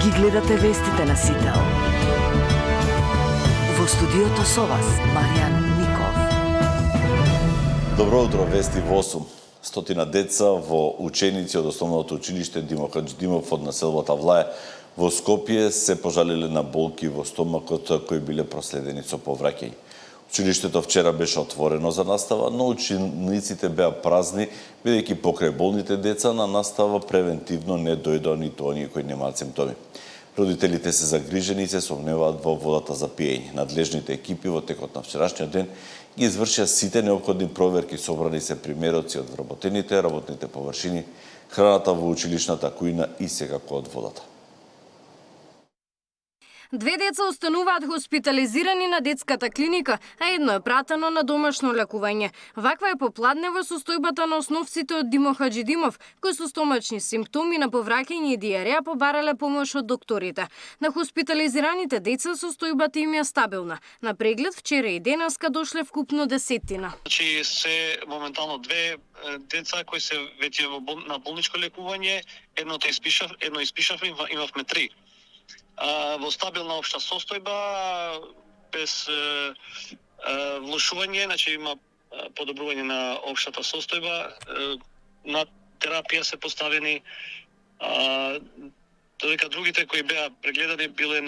Ги гледате вестите на Сител. Во студиото со вас, Маријан Ников. Добро утро, вести во 8. Стотина деца во ученици од основното училиште Димо Хаџидимов од населбата Влаје во Скопје се пожалиле на болки во стомакот кои биле проследени со повраќање. Училиштето вчера беше отворено за настава, но учениците беа празни, бидејќи покрај болните деца на настава превентивно не дојдоа ниту оние кои немаат симптоми. Родителите се загрижени и се сомневаат во водата за пиење. Надлежните екипи во текот на вчерашниот ден ги извршија сите неопходни проверки, собрани се примероци од вработените, работните површини, храната во училишната кујна и секако од водата. 2 деца остануваат хоспитализирани на детската клиника, а едно е пратено на домашно лекување. Ваква е попладнева состојбата на основците од Димо Хаџидимов, кои со стомачни симптоми на повраќање и диареја побарале помош од докторите. На хоспитализираните деца состојбата им е стабилна. На преглед вчера и денеска дошле вкупно 10. Значи се моментално 2 деца кои се веќе на болничко лекување, едно испишав, имавме 3. Во стабилна општа состојба, без влошување, значи има подобрување на општата состојба, на терапија се поставени, додека другите кои беа прегледани биле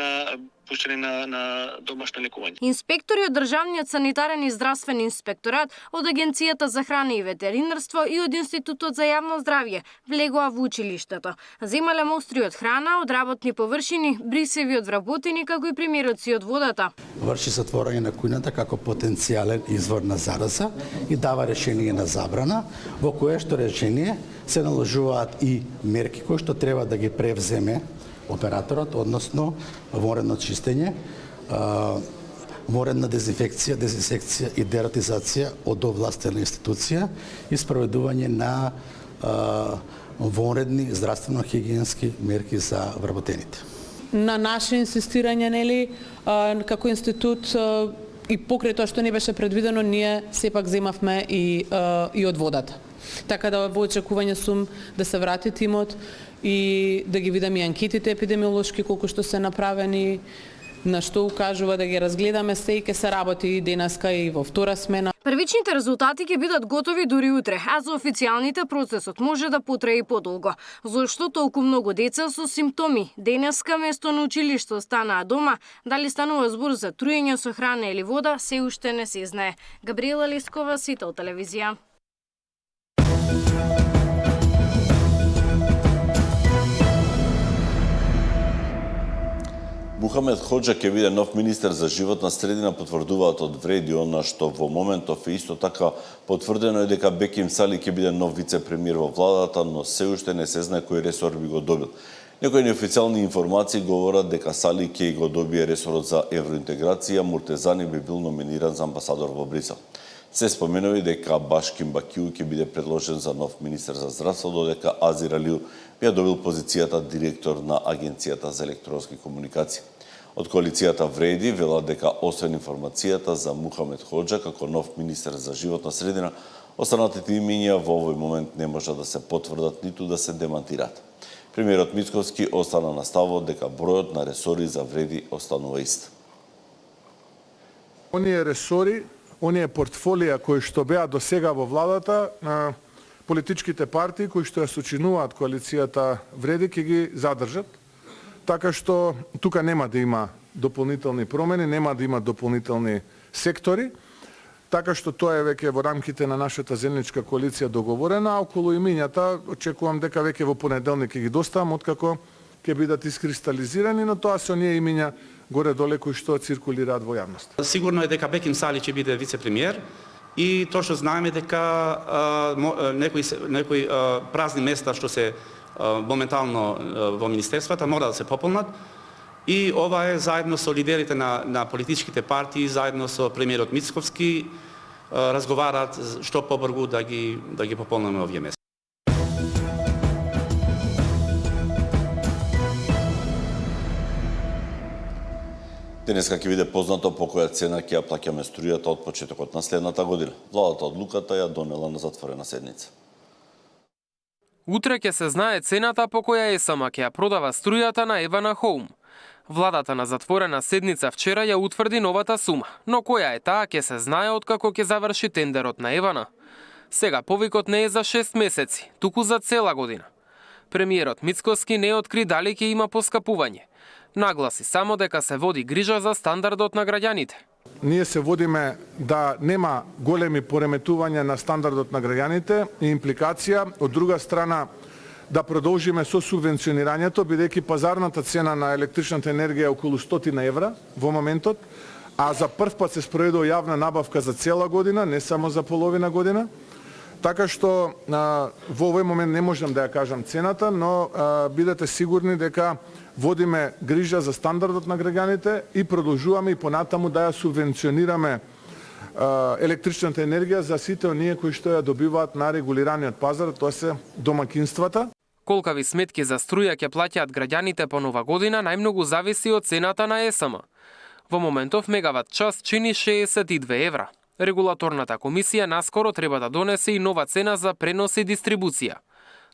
пуштени на домашно лекување. Инспектори од Државниот санитарен и здравствен инспекторат, од Агенцијата за храна и ветеринарство и од Институтот за јавно здравје влегоа во училиштето. Земале мостри од храна, од работни површини, брисеви од вработени, како и примероци од водата. Врши затворање на кујната како потенцијален извор на зараза и дава решение на забрана, во кое што решение се наложуваат и мерки кои што треба да ги превземе операторот, односно воредно чистење, воредна дезинфекција и дератизација од овластена институција и спроведување на воредни здравствено-хигиенски мерки за вработените. На наше инсистирање, нели, како институт и покрај тоа што не беше предвидено, ние сепак земавме и од водата. Така да во очекување сум да се врати тимот и да ги видам и анкетите епидемиолошки колку што се направени, на што укажува да ги разгледаме се и ќе се работи и денеска и во втора смена. Првичните резултати ќе бидат готови дури утре, а за официјалните процесот може да потрае и подолго. Зошто толку многу деца со симптоми денеска место на училиште останаа дома, дали станува збор за труење со храна или вода, се уште не се знае. Габриела Лискова, Сител телевизија. Мухамед Хоџа ќе биде нов министер за животна средина, потврдуваат од Вреди, она што во моментов е исто така потврдено е дека Беким Сали ќе биде нов вице-премиер во владата, но се уште не се знае кој ресор би го добил. Некои неофицијални информации говорат дека Сали ќе го добие ресорот за евроинтеграција, Муртезани би бил номиниран за амбасадор во Брисел. Се споменува дека Башким Бакиу ќе биде предложен за нов министер за здравство, додека Азир Алиу би ја добил позицијата директор на Агенцијата за електронски комуникации. Од коалицијата Вреди велат дека освен информацијата за Мухамед Хоџа како нов министер за животна средина, останатите имиња во овој момент не можат да се потврдат ниту да се демантираат. Премиерот Мицковски остана на ставот дека бројот на ресори за Вреди останува ист. Оние ресори, оние портфолија кои што беа до сега во владата, на политичките партии кои што ја сочинуваат коалицијата Вреди ќе ги задржат, така што тука нема да има дополнителни промени, нема да има дополнителни сектори, така што тоа е веќе во рамките на нашата заедничка коалиција договорена, а околу имињата очекувам дека веќе во понеделник ќе ги доставам откако ќе бидат искристализирани, но тоа се оние имиња горе-доле кои што циркулираат во јавност. Сигурно е дека Беким Сали ќе биде вице-премиер и тоа што знаеме дека некои празни места што се моментално во министерствата мора да се пополнат и ова е заедно со лидерите на политичките партии, заедно со премиерот Мицковски разговараат што побрзо да ги пополнаме овие места. Денеска ќе биде познато по која цена ќе ја плаќаме струјата од почетокот на следната година. Владата одлуката ја донела на затворена седница. Утре ќе се знае цената по која ЕСМ ќе ја продава струјата на Евана Хоум. Владата на затворена седница вчера ја утврди новата сума, но која е таа ќе се знае откако ќе заврши тендерот на Евана. Сега повикот не е за 6 месеци, туку за цела година. Премиерот Мицкоски не откри дали ќе има поскапување. Нагласи само дека се води грижа за стандардот на граѓаните. Ние се водиме да нема големи пореметувања на стандардот на граѓаните и импликација. Од друга страна, да продолжиме со субвенционирањето, бидејќи пазарната цена на електричната енергија е околу 100 евра во моментот, а за прв пат се спроведува јавна набавка за цела година, не само за половина година. Така што во овој момент не можам да ја кажам цената, но бидете сигурни дека водиме грижа за стандардот на граѓаните и продолжуваме и понатаму да ја субвенционираме електричната енергија за сите оние кои што ја добиваат на регулираниот пазар, тоа се домакинствата. Колкави сметки за струја ќе плаќаат граѓаните по нова година најмногу зависи од цената на ЕСМ. Во моментов мегават час чини 62 евра. Регулаторната комисија наскоро треба да донесе и нова цена за пренос и дистрибуција.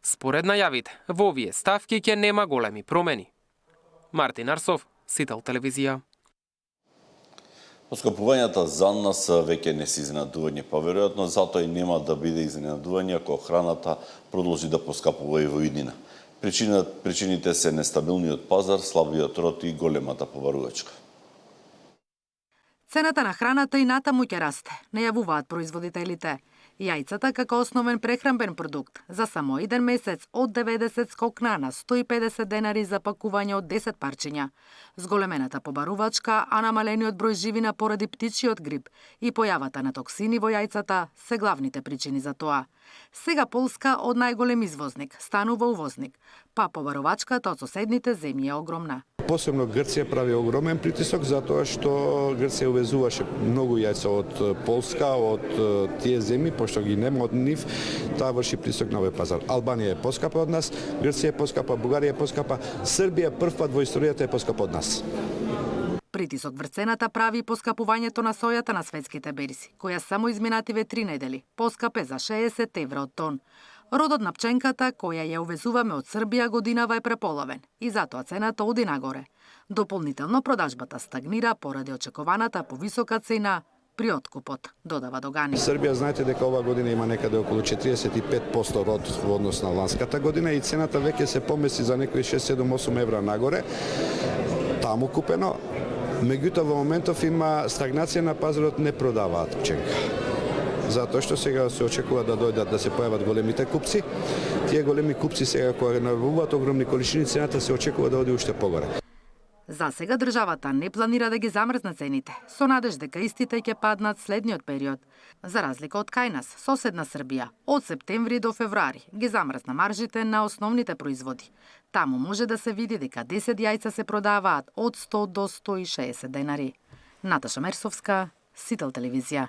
Според најавите, во овие ставки ќе нема големи промени. Мартин Арсов, Сител телевизија. Поскапувањата за нас веќе не се изненадување, па веројатно затоа и нема да биде изненадување ако храната продолжи да поскапува и во иднина. Причините се нестабилниот пазар, слабиот род и големата побарувачка. Цената на храната и натаму ќе расте, најавуваат производителите. Јајцата како основен прехранбен продукт за само еден месец од 90 скокна на 150 денари за пакување од 10 парчиња. Зголемената побарувачка, а намалениот број живина поради птичиот грип и појавата на токсини во јајцата се главните причини за тоа. Сега Полска од најголем извозник станува увозник, па побарувачката од соседните земји е огромна. Посебно Грција прави огромен притисок затоа што Грција увезуваше многу јајца од Полска, од тие земји, пошто ги нема од нив, таа врши притисок на овој пазар. Албанија е поскапа од нас, Грција е поскапа, Бугарија е поскапа, Србија прв пат во историјата е поскапа од нас. Притисок врз цената прави поскапувањето на сојата на светските берзи, која само изминативе 3 недели поскапе за 60 евра од тон. Родот на пченката, која ја увезуваме од Србија годинава е преполовен и затоа цената оди нагоре. Дополнително продажбата стагнира поради очекуваната повисока цена при откупот, додава Догани. Србија знаете дека ова година има некаде околу 45% род во однос на ланската година и цената веќе се помеси за некои 6-7-8 евра нагоре. Таму купено, меѓутоа во моментов има стагнација на пазарот, не продаваат пченка. Затоа што сега се очекува да дојдат да се појават големите купци. Тие големи купци сега кога набавуваат огромни количини, цената се очекува да оди уште погоре. За сега државата не планира да ги замрзне цените, со надеж дека истите ќе паднат следниот период. За разлика од кај нас, соседна Србија, од септември до февруари ги замрзна маржите на основните производи. Таму може да се види дека 10 јајца се продаваат од 100 до 160 денари. Наташа Мерсовска, Сител телевизија.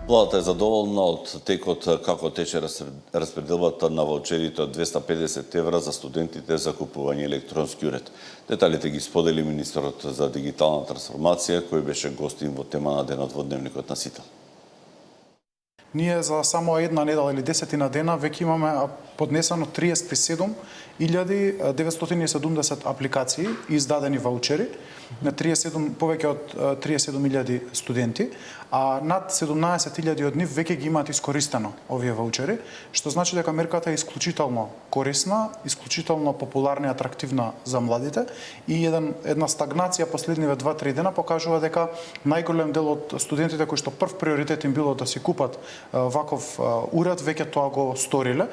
Владата е задоволна од текот како тече распределбата на ваучерите од 250 евра за студентите за купување електронски уред. Деталите ги сподели министерот за дигитална трансформација, кој беше гостин во тема на денот во Дневникот на Сител. Ние за само една недела или 10 дена веќе имаме поднесено 37.970 апликации и издадени ваучери на повеќе од 37.000 студенти, а над 17.000 од нив веќе ги имаат искористено овие ваучери, што значи дека мерката е исклучително корисна, исклучително популарна и атрактивна за младите и една стагнација последниве 2-3 дена покажува дека најголем дел од студентите кои што прв приоритет им било да си купат ваков уред, веќе тоа го сториле.